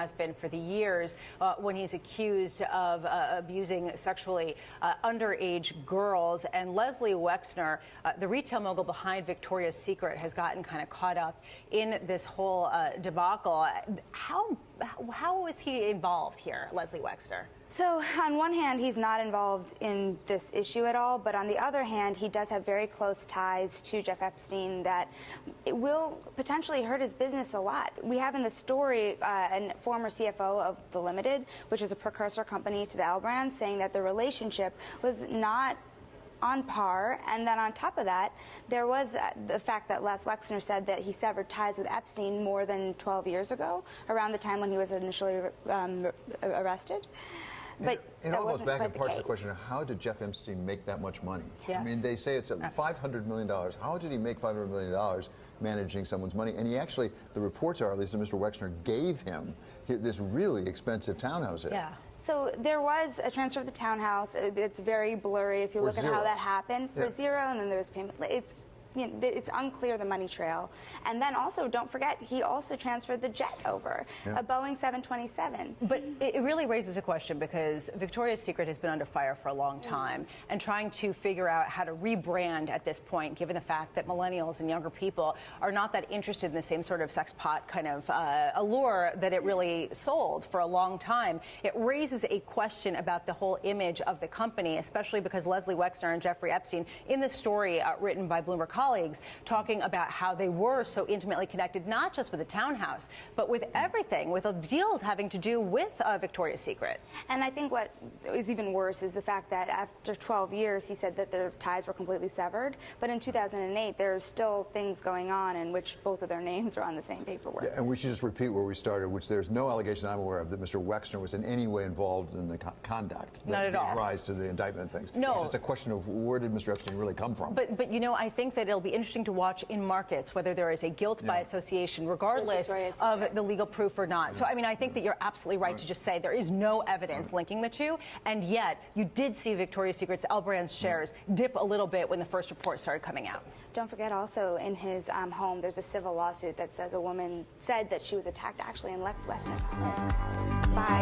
Has been for the years when he's accused of abusing sexually underage girls. And Leslie Wexner, the retail mogul behind Victoria's Secret, has gotten kind of caught up in this whole debacle. How is he involved here, Leslie Wexner? So on one hand, he's not involved in this issue at all, but on the other hand, he does have very close ties to Jeff Epstein that it will potentially hurt his business a lot. We have in the story a former CFO of The Limited, which is a precursor company to the L Brands, saying that the relationship was not on par, and then on top of that, there was the fact that Les Wexner said that he severed ties with Epstein more than 12 years ago, around the time when he was initially arrested. But it all goes back and parts of the question of how did Jeff Epstein make that much money? Yes. I mean, they say it's $500 million. How did he make $500 million managing someone's money? And he actually, the reports are, at least that Mr. Wexner gave him this really expensive townhouse here. Yeah. So there was a transfer of the townhouse. It's very blurry if you look at how that happened for zero, and then there was payment. It's unclear, the money trail. And then also, don't forget, he also transferred the jet over, a Boeing 727. But it really raises a question, because Victoria's Secret has been under fire for a long time, and trying to figure out how to rebrand at this point, given the fact that millennials and younger people are not that interested in the same sort of sex pot kind of allure that it really sold for a long time. It raises a question about the whole image of the company, especially because Leslie Wexner and Jeffrey Epstein, in the story written by Bloomberg colleagues, talking about how they were so intimately connected, not just with the townhouse, but with everything, with deals having to do with Victoria's Secret. And I think what is even worse is the fact that after 12 years, he said that their ties were completely severed. But in 2008, there's still things going on in which both of their names are on the same paperwork. Yeah, and we should just repeat where we started, which there's no allegation I'm aware of that Mr. Wexner was in any way involved in the conduct Not at all. gave rise to the indictment and things. No. It's just a question of where did Mr. Epstein really come from. But you know, I think that it'll be interesting to watch in markets whether there is a guilt by association, regardless of the legal proof or not. So, I mean, I think that you're absolutely right to just say there is no evidence linking the two, and yet you did see Victoria's Secret's L Brands shares dip a little bit when the first report started coming out. Don't forget also in his home, there's a civil lawsuit that says a woman said that she was attacked actually in Lex Wexner's home by